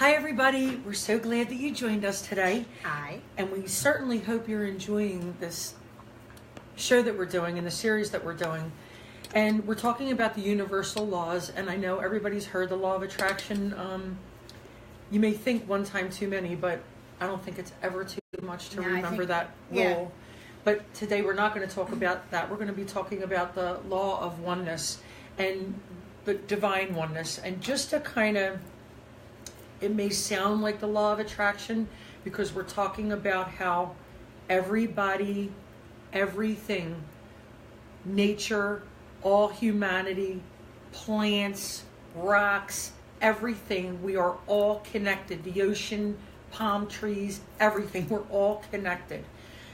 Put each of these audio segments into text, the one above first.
Hi, everybody. We're so glad that you joined us today. Hi. And we certainly hope you're enjoying this show that we're doing and the series that we're doing. And we're talking about the universal laws. And I know everybody's heard the law of attraction. You may think one time too many, but I don't think it's ever too much to remember that rule. Yeah. But today we're not going to talk about that. We're going to be talking about the law of oneness and the divine oneness. And just to kind of, it may sound like the law of attraction because we're talking about how everybody, everything, nature, all humanity, plants, rocks, everything, we are all connected. The ocean, palm trees, everything, we're all connected.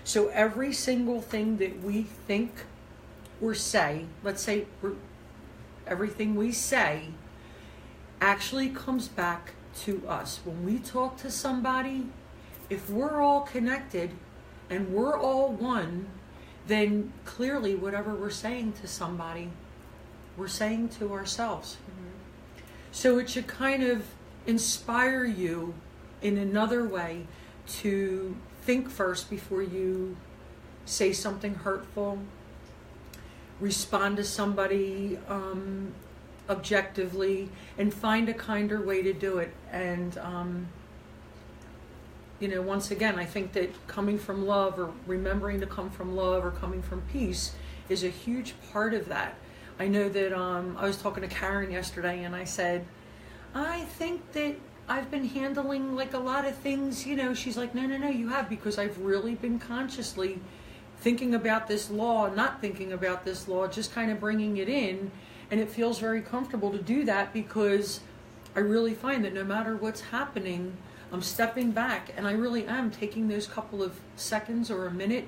So every single thing that we think or say, let's say everything we say actually comes back to us. When we talk to somebody, if we're all connected and we're all one, then clearly whatever we're saying to somebody, we're saying to ourselves. Mm-hmm. So it should kind of inspire you in another way to think first before you say something hurtful, respond to somebody objectively, and find a kinder way to do it. And once again, I think that coming from love, or remembering to come from love, or coming from peace is a huge part of that. I know that I was talking to Karen yesterday, and I said, I think that I've been handling like a lot of things, she's like, no, you have, because I've really been consciously thinking about this law, not thinking about this law, just kind of bringing it in. And it feels very comfortable to do that because I really find that no matter what's happening, I'm stepping back and I really am taking those couple of seconds or a minute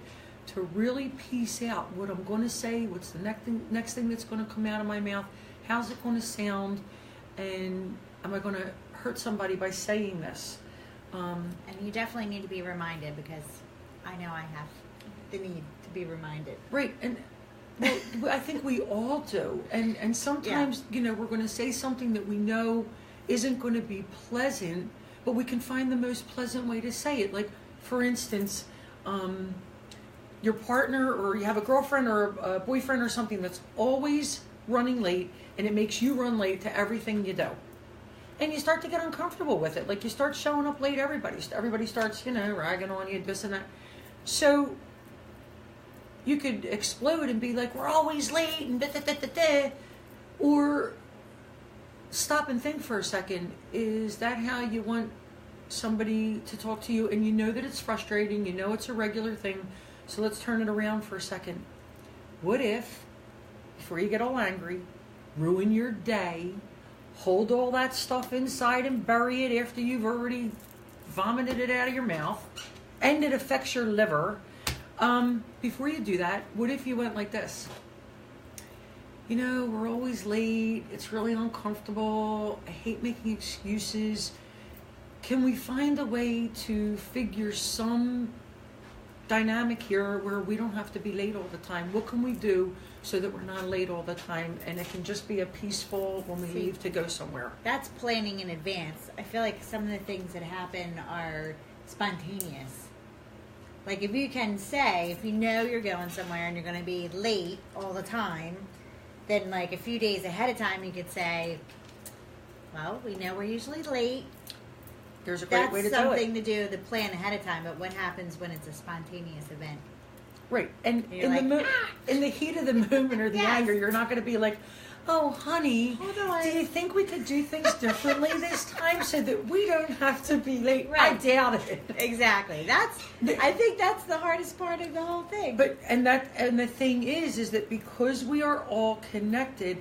to really piece out what I'm going to say, what's the next thing that's going to come out of my mouth, how's it going to sound, and am I going to hurt somebody by saying this? And you definitely need to be reminded, because I know I have the need to be reminded. Right, and well, I think we all do. And sometimes, we're going to say something that we know isn't going to be pleasant, but we can find the most pleasant way to say it. Like, for instance, your partner, or you have a girlfriend or a boyfriend or something that's always running late, and it makes you run late to everything you do. And you start to get uncomfortable with it. Like, you start showing up late, everybody starts, ragging on you, this and that. So you could explode and be like, we're always late, and da-da-da-da-da. Or stop and think for a second. Is that how you want somebody to talk to you? And you know that it's frustrating, it's a regular thing, so let's turn it around for a second. What if, before you get all angry, ruin your day, hold all that stuff inside and bury it after you've already vomited it out of your mouth, and it affects your liver? Before you do that, what if you went like this? We're always late. It's really uncomfortable. I hate making excuses. Can we find a way to figure some dynamic here where we don't have to be late all the time? What can we do so that we're not late all the time, and it can just be a peaceful when we leave to go somewhere? That's planning in advance. I feel like some of the things that happen are spontaneous. Like, if you can say, if you know you're going somewhere and you're going to be late all the time, then like a few days ahead of time you could say, well, we know we're usually late. There's a great way to do it. That's something to do, to plan ahead of time. But what happens when it's a spontaneous event? Right. And in the heat of the moment or the anger, you're not going to be like, oh, honey, do you think we could do things differently this time so that we don't have to be late? Right. I doubt it. Exactly. I think that's the hardest part of the whole thing. But and the thing is that because we are all connected,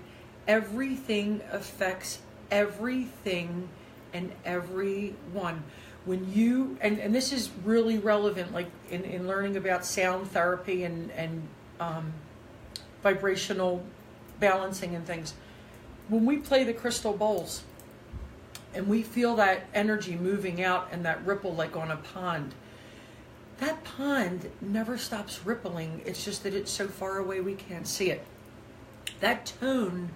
everything affects everything and everyone. When you and this is really relevant, like in learning about sound therapy and vibrational balancing and things. When we play the crystal bowls and we feel that energy moving out and that ripple like on a pond, that pond never stops rippling. It's just that it's so far away we can't see it. That tone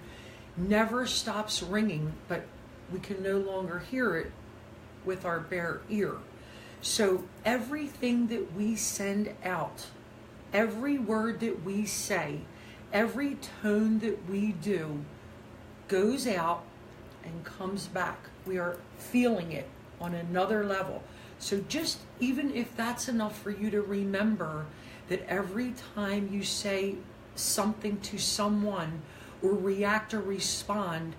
never stops ringing, but we can no longer hear it with our bare ear. So everything that we send out, every word that we say, every tone that we do goes out and comes back. We are feeling it on another level. So just even if that's enough for you to remember that every time you say something to someone or react or respond,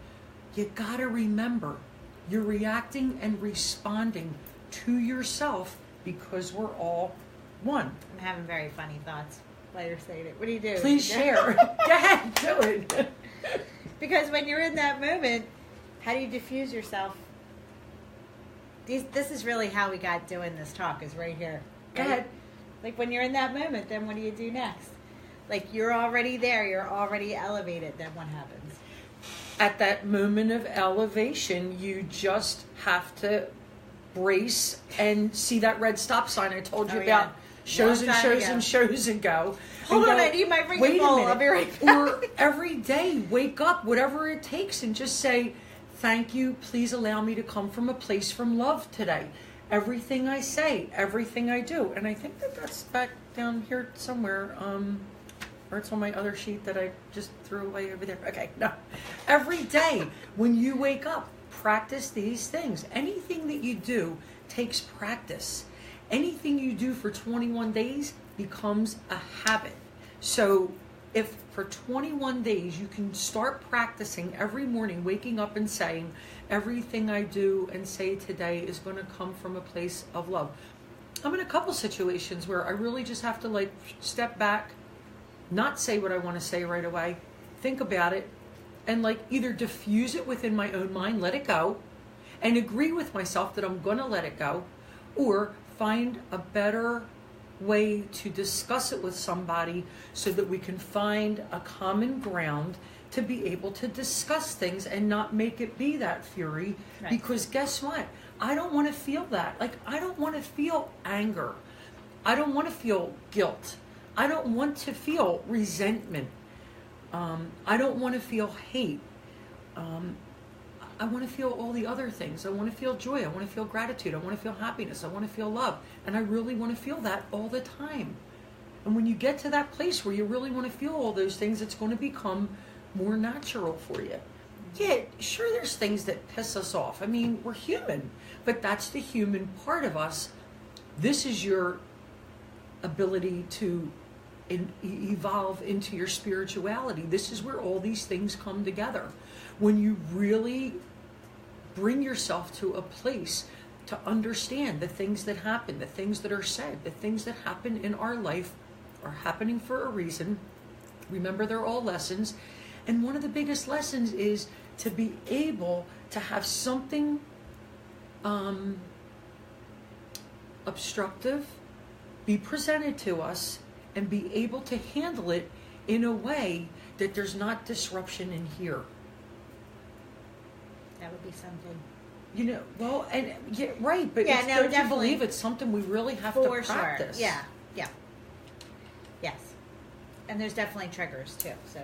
you gotta remember you're reacting and responding to yourself because we're all one. I'm having very funny thoughts while you're saying it. What do you do? Please share. Go ahead, do it. Because when you're in that moment, how do you diffuse yourself? This is really how we got doing this talk, is right here. Go ahead. Like when you're in that moment, then what do you do next? Like you're already there, you're already elevated, then what happens? At that moment of elevation, you just have to brace and see that red stop sign I told you about shows and shows and shows ago. Hold on, I need my freaking bowl. I'll be right back. Or every day, wake up, whatever it takes, and just say, thank you, please allow me to come from a place from love today. Everything I say, everything I do. And I think that's back down here somewhere. Or it's on my other sheet that I just threw away over there. Okay, no. Every day when you wake up, practice these things. Anything that you do takes practice. Anything you do for 21 days becomes a habit. So if for 21 days you can start practicing every morning, waking up and saying, everything I do and say today is going to come from a place of love. I'm in a couple situations where I really just have to step back, not say what I want to say right away, think about it, and either diffuse it within my own mind, let it go, and agree with myself that I'm going to let it go, or find a better way to discuss it with somebody so that we can find a common ground to be able to discuss things and not make it be that fury. Right. Because guess what? I don't want to feel that. I don't want to feel anger. I don't want to feel guilt. I don't want to feel resentment. I don't want to feel hate. I want to feel all the other things. I want to feel joy. I want to feel gratitude. I want to feel happiness. I want to feel love. And I really want to feel that all the time. And when you get to that place where you really want to feel all those things, it's going to become more natural for you. Yeah, sure, there's things that piss us off. I mean, we're human, but that's the human part of us. This is your ability to evolve into your spirituality. This is where all these things come together. When you really bring yourself to a place to understand the things that happen, the things that are said, the things that happen in our life are happening for a reason. Remember, they're all lessons. And one of the biggest lessons is to be able to have something obstructive be presented to us and be able to handle it in a way that there's not disruption in here. That would be something. Well, and yeah, right, but yeah, no, don't definitely. You believe it's something we really have to practice? Sure. Yeah. Yes. And there's definitely triggers too. So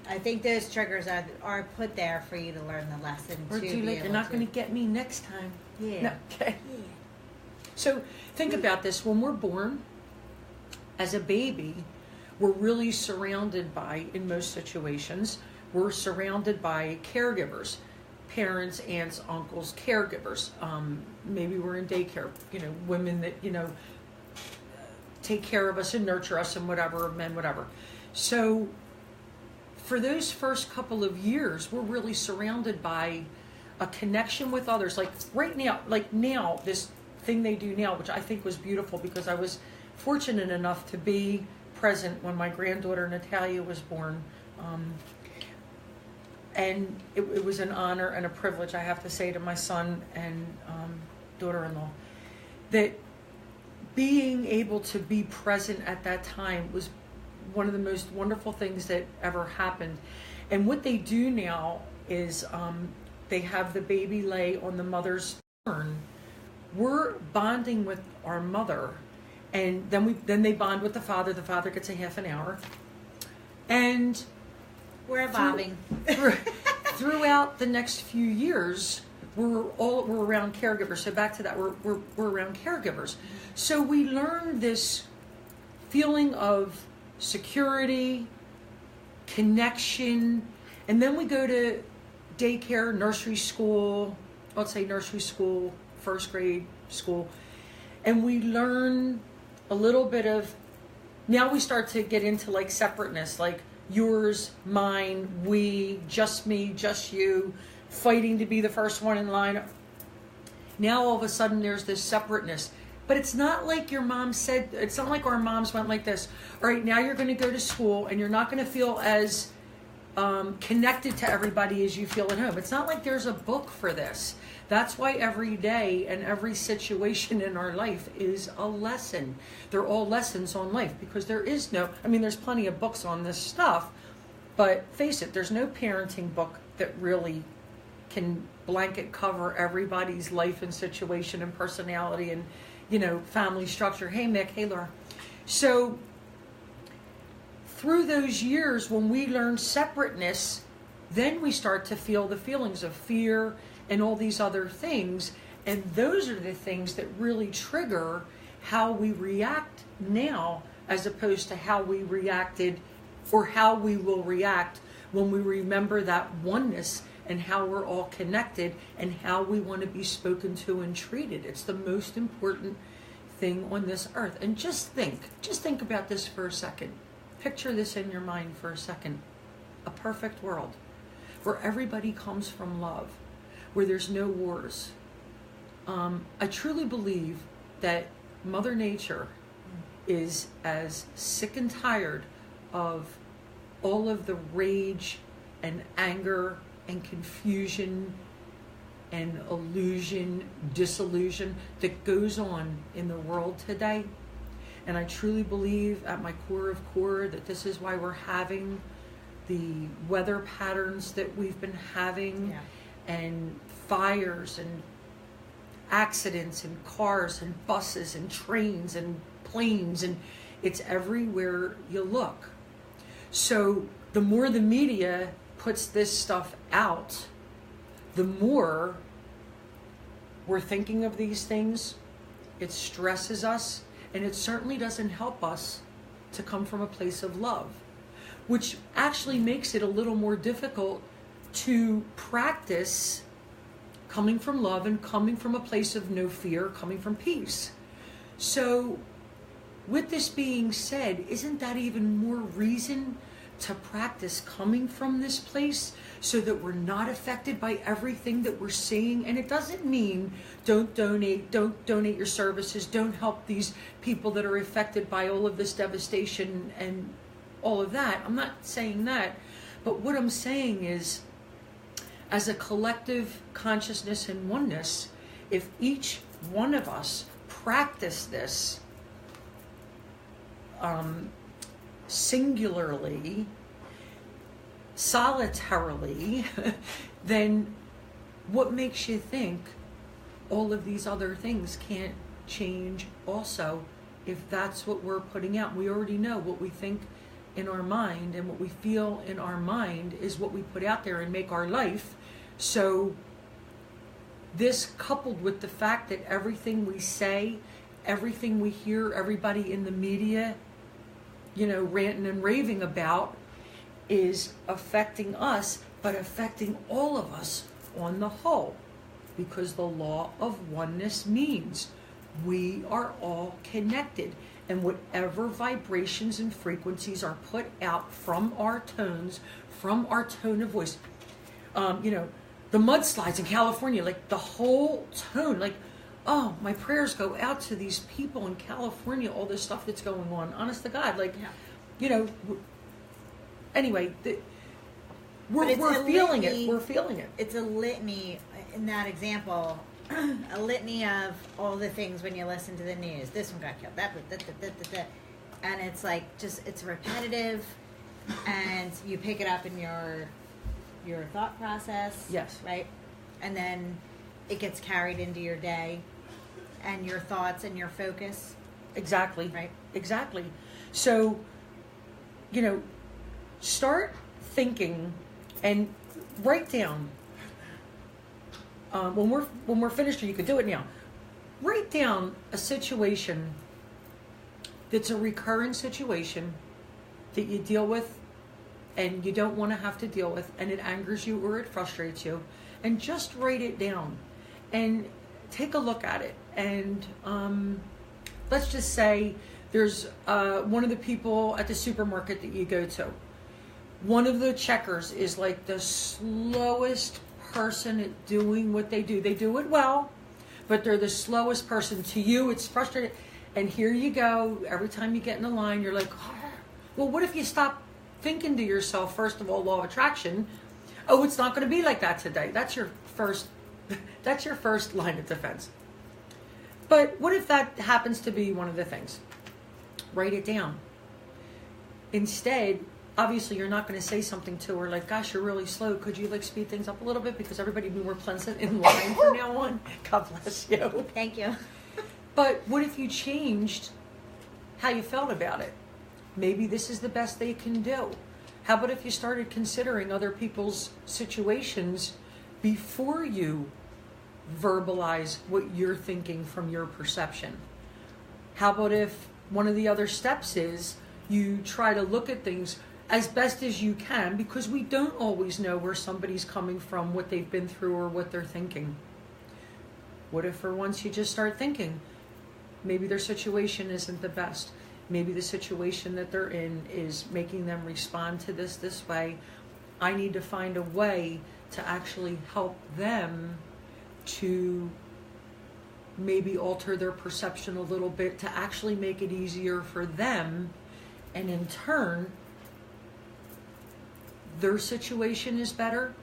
I think those triggers are put there for you to learn the lesson. Or you're not going to get me next time. Yeah. No, okay. Yeah. So think about this. When we're born, as a baby, we're really surrounded by, in most situations, we're surrounded by caregivers, parents, aunts, uncles, caregivers. Maybe we're in daycare, women that, take care of us and nurture us and whatever, men, whatever. So for those first couple of years, we're really surrounded by a connection with others. Like right now, this thing they do now, which I think was beautiful because I was fortunate enough to be present when my granddaughter Natalia was born. And it was an honor and a privilege, I have to say, to my son and daughter-in-law, that being able to be present at that time was one of the most wonderful things that ever happened. And what they do now is they have the baby lay on the mother's turn. We're bonding with our mother, and then they bond with the father. The father gets a half an hour, and we're evolving. Throughout the next few years, we're around caregivers. So back to that, we're around caregivers. So we learn this feeling of security, connection, and then we go to daycare, nursery school, let's say nursery school, first grade school, and we learn a little bit of, now we start to get into like separateness, like yours, mine, we, just me, just you, fighting to be the first one in line. Now all of a sudden there's this separateness. But it's not like your mom said, it's not like our moms went like this. All right, now you're going to go to school and you're not going to feel as connected to everybody as you feel at home. It's not like there's a book for this. That's why every day and every situation in our life is a lesson. They're all lessons on life, because there is no, I mean, there's plenty of books on this stuff, but face it, there's no parenting book that really can blanket cover everybody's life and situation and personality and, you know, family structure. Hey, Mick. Hey, Laura. So through those years, when we learn separateness, then we start to feel the feelings of fear and all these other things. And those are the things that really trigger how we react now, as opposed to how we reacted or how we will react when we remember that oneness and how we're all connected and how we want to be spoken to and treated. It's the most important thing on this earth. And just think about this for a second. Picture this in your mind for a second. A perfect world where everybody comes from love, where there's no wars. I truly believe that Mother Nature is as sick and tired of all of the rage and anger and confusion and illusion, disillusion that goes on in the world today. And I truly believe at my core of core that this is why we're having the weather patterns that we've been having, and fires and accidents and cars and buses and trains and planes, and it's everywhere you look. So the more the media puts this stuff out, the more we're thinking of these things. It stresses us, and it certainly doesn't help us to come from a place of love, which actually makes it a little more difficult to practice coming from love and coming from a place of no fear, coming from peace. So with this being said, isn't that even more reason to practice coming from this place so that we're not affected by everything that we're seeing? And it doesn't mean don't donate your services, don't help these people that are affected by all of this devastation and all of that. I'm not saying that. But what I'm saying is, as a collective consciousness and oneness, if each one of us practice this singularly, solitarily, then what makes you think all of these other things can't change also, if that's what we're putting out? We already know what we think in our mind, and what we feel in our mind is what we put out there and make our life. So this, coupled with the fact that everything we say, everything we hear, everybody in the media, you know, ranting and raving about, is affecting us, but affecting all of us on the whole, because the law of oneness means we are all connected, and whatever vibrations and frequencies are put out from our tones, from our tone of voice, you know, the mudslides in California, like the whole tone, like, oh, my prayers go out to these people in California, all this stuff that's going on, honest to God, like, you know, anyway, we're feeling it. We're feeling it. It's a litany in that example, a litany of all the things when you listen to the news. This one got killed. That. And it's like, just, it's repetitive, and you pick it up in your thought process. Yes. Right? And then it gets carried into your day and your thoughts and your focus. Exactly. Right? Exactly. So, you know, start thinking and write down when we're finished, or you could do it now. Write down a situation that's a recurring situation that you deal with and you don't want to have to deal with, and it angers you or it frustrates you, and just write it down and take a look at it. And let's just say there's one of the people at the supermarket that you go to. One of the checkers is like the slowest person at doing what they do. They do it well, but they're the slowest person. To you, it's frustrating. And here you go. Every time you get in the line, you're like, oh. Well, what if you stop thinking to yourself, first of all, law of attraction, oh, it's not going to be like that today. That's your first line of defense. But what if that happens to be one of the things? Write it down. Instead, obviously, you're not going to say something to her like, gosh, you're really slow. Could you speed things up a little bit? Because everybody be more pleasant in line from now on. God bless you. Thank you. But what if you changed how you felt about it? Maybe this is the best they can do. How about if you started considering other people's situations before you verbalize what you're thinking from your perception? How about if one of the other steps is you try to look at things as best as you can, because we don't always know where somebody's coming from, what they've been through, or what they're thinking. What if for once you just start thinking, maybe their situation isn't the best. Maybe the situation that they're in is making them respond to this way. I need to find a way to actually help them to maybe alter their perception a little bit to actually make it easier for them. And in turn, their situation is better,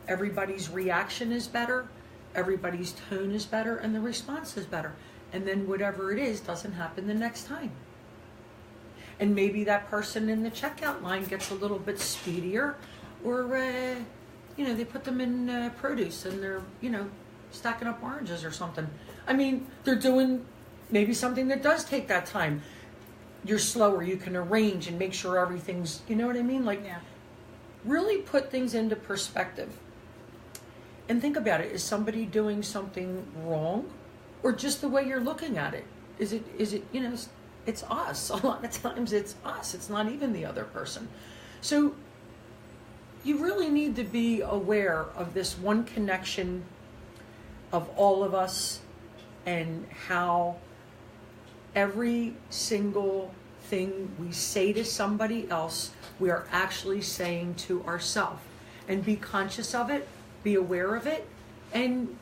everybody's reaction is better, everybody's tone is better, and the response is better. And then whatever it is doesn't happen the next time. And maybe that person in the checkout line gets a little bit speedier, or, they put them in produce and they're, stacking up oranges or something. I mean, they're doing maybe something that does take that time. You're slower, you can arrange and make sure everything's, you know what I mean? Really put things into perspective. And think about it. Is somebody doing something wrong? Or just the way you're looking at it? Is it, it's us. A lot of times it's us. It's not even the other person. So you really need to be aware of this one connection of all of us, and how every single thing we say to somebody else, we are actually saying to ourselves. And be conscious of it, be aware of it, and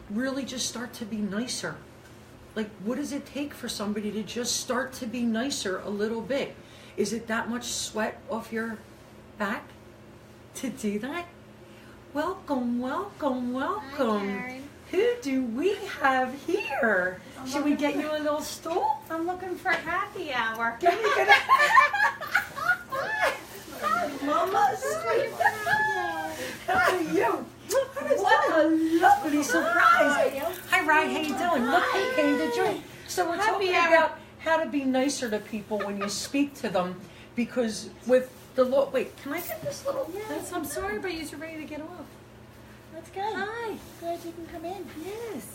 really just start to be nicer. What does it take for somebody to just start to be nicer a little bit? Is it that much sweat off your back to do that? Welcome, welcome, welcome. Hi, Karen. Who do we have here? Should we get you a little stool? I'm looking for happy hour. Get Mama's. How are you? What a lovely surprise. Hi, Ryan. How you doing? Look who came to join. So we're talking about how to be nicer to people when you speak to them, because with the law. Wait, can I get this little? Yes, I'm sorry, but you're ready to get off. That's good. Hi. Glad you can come in. Yes.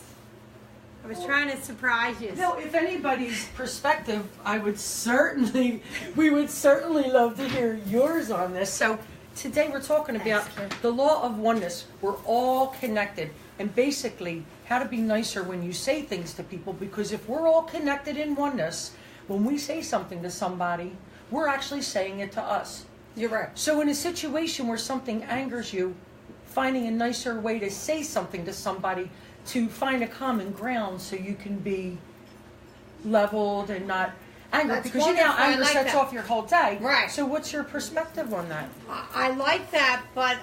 I was trying to surprise you. No, if anybody's perspective, we would certainly love to hear yours on this. So today we're talking about the law of oneness. We're all connected, and basically how to be nicer when you say things to people, because if we're all connected in oneness, when we say something to somebody, we're actually saying it to us. You're right. So in a situation where something angers you, finding a nicer way to say something to somebody to find a common ground so you can be leveled and not angry. That's Because wonderful. I anger like sets that. off your whole day. Right. So what's your perspective on that? I like that, but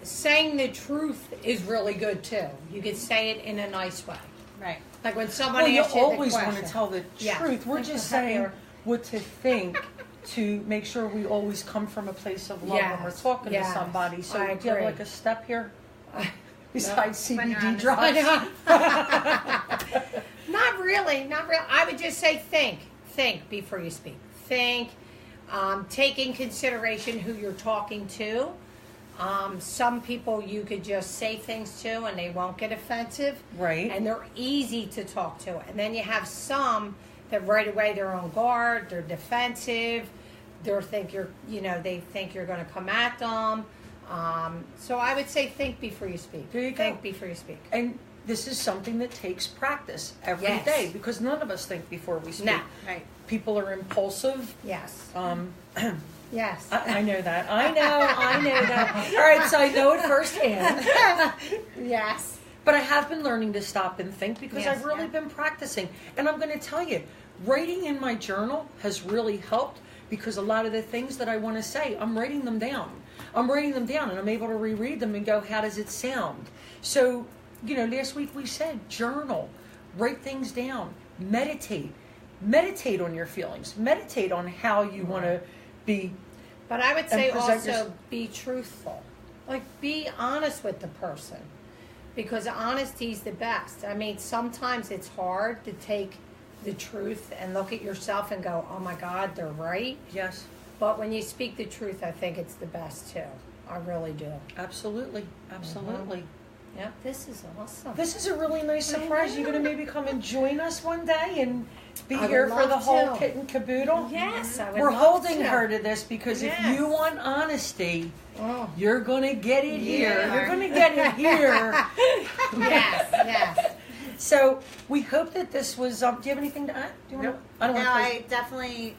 saying the truth is really good too. You can say it in a nice way. Right. Like when someone Well, you asks you the always question. want to tell the Yeah. truth. We're Like just the happier- saying what to think to make sure we always come from a place of love when we're Yes. talking Yes. to somebody. So I do you have agree. like a step here? Besides When you're on CBD the drops? Not really, not really. I would just say think before you speak. Think, take in consideration who you're talking to. Some people you could just say things to and they won't get offensive. Right. And they're easy to talk to. And then you have some that right away they're on guard, they're defensive, they think you're going to come at them. So I would say think before you speak. There you go. Think before you speak. And this is something that takes practice every Yes. day, because none of us think before we speak. No. Right. People are impulsive. Yes. Yes. Yes. I know that. I know that. All right, so I know it firsthand. Yes. But I have been learning to stop and think because Yes, I've really yeah. been practicing. And I'm going to tell you, writing in my journal has really helped, because a lot of the things that I want to say, I'm writing them down. I'm writing them down and I'm able to reread them and go, how does it sound? So, last week we said journal, write things down, meditate. Meditate on your feelings. Meditate on how you want to be. But I would say And present also your- be truthful. Like, be honest with the person. Because honesty is the best. I mean, sometimes it's hard to take the truth and look at yourself and go, oh my God, they're right. Yes, But when you speak the truth, I think it's the best too. I really do. absolutely. Absolutely. Yep, this is awesome. This is a really nice surprise. You're going to maybe come and join us one day and be I would here for the love whole to. kit and caboodle. Yes, I would We're love holding to. her to this because if Yes. you want honesty, Oh. you're going to get it here. Yeah. You're going to get it here. Yes, yes. So we hope that this was. Do you have anything to add? Do you Nope. want I don't No, want to. I definitely,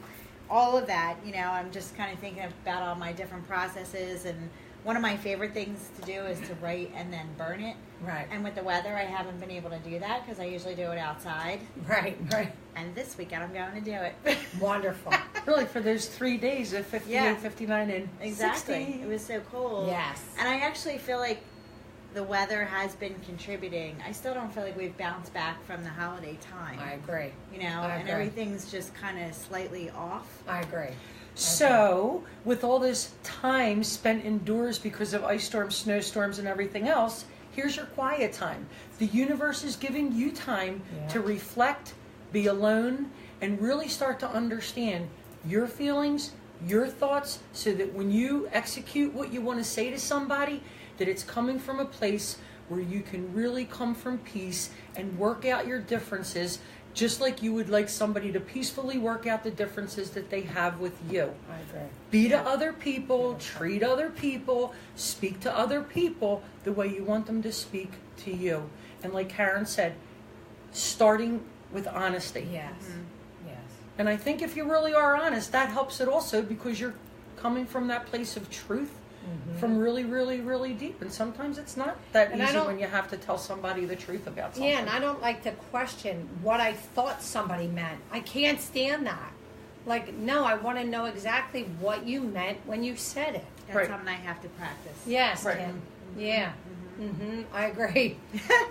all of that, I'm just kind of thinking about all my different processes, and one of my favorite things to do is to write and then burn it. Right. And with the weather, I haven't been able to do that because I usually do it outside. Right, right. And this weekend, I'm going to do it. Wonderful. Really, for those 3 days of 58, Yeah. 59, and Exactly. 60. It was so cold. Yes. And I actually feel like the weather has been contributing. I still don't feel like we've bounced back from the holiday time. I agree. And agree. everything's just kind of slightly off. I agree. So, with all this time spent indoors because of ice storms, snowstorms, and everything else, here's your quiet time. The universe is giving you time Yeah. to reflect, be alone, and really start to understand your feelings, your thoughts, so that when you execute what you want to say to somebody, that it's coming from a place where you can really come from peace and work out your differences, just like you would like somebody to peacefully work out the differences that they have with you. I agree. Be to other people, treat other people, speak to other people the way you want them to speak to you. And like Karen said, starting with honesty. Yes. Yes. And I think if you really are honest, that helps it also, because you're coming from that place of truth, from really, really, really deep. And sometimes it's not that And I easy don't- when you have to tell somebody the truth about something. Yeah, and I don't like to question what I thought somebody meant. I can't stand that. Like, no, I want to know exactly what you meant when you said it. That's Right. something I have to practice. Yes, Right. Kim. Yeah. I agree.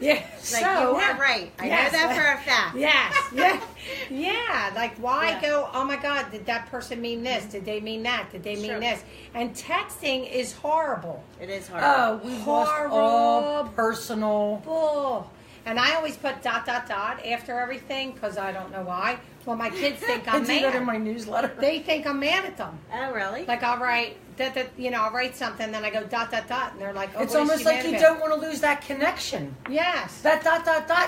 Yeah. Like, So, you were right. I Yes. know that for a fact. Yes. Yeah. Yeah. Like, why Yeah. go, oh my God, did that person mean this? Did they mean that? Did they mean Sure. this? And texting is horrible. It is hard. Oh, we've lost all Horrible. personal. Oh. And I always put ... after everything because I don't know why. Well, my kids think I I'm do that in mad. my newsletter. They think I'm mad at them. Oh, really? Like, I'll write, I'll write something, then I go ... and they're like, oh, It's what is almost she like mad you about? don't want to lose that connection. Yes. That ...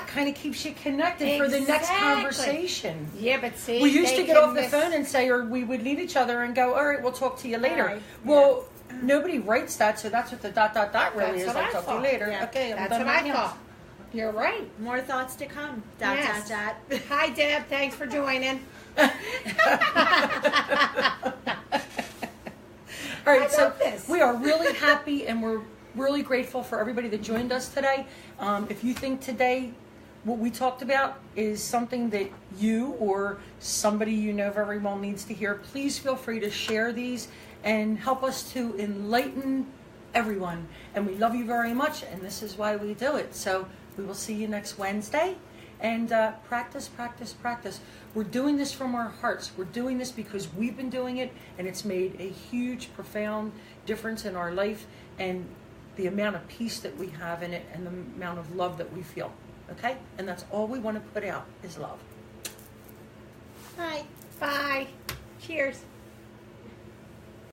kind of keeps you connected for the next Exactly. conversation. Yeah, but see, We used they to get can off the phone and say, or we would leave each other and go, all right, we'll talk to you later. Right. Well, nobody writes that, so that's what the ... really That's is. what I'll I talk to you thought. later. Yeah. Okay, I'm That's done what my I nails. thought. You're right. More thoughts to come. ... Yes. Hi, Deb. Thanks for joining. All right, I so love this. we are really happy and we're really grateful for everybody that joined us today. If you think today what we talked about is something that you or somebody you know very well needs to hear, please feel free to share these and help us to enlighten everyone. And we love you very much, and this is why we do it. So we will see you next Wednesday. And practice, practice, practice. We're doing this from our hearts. We're doing this because we've been doing it, and it's made a huge, profound difference in our life and the amount of peace that we have in it and the amount of love that we feel. Okay? And that's all we want to put out is love. Bye. Bye. Cheers.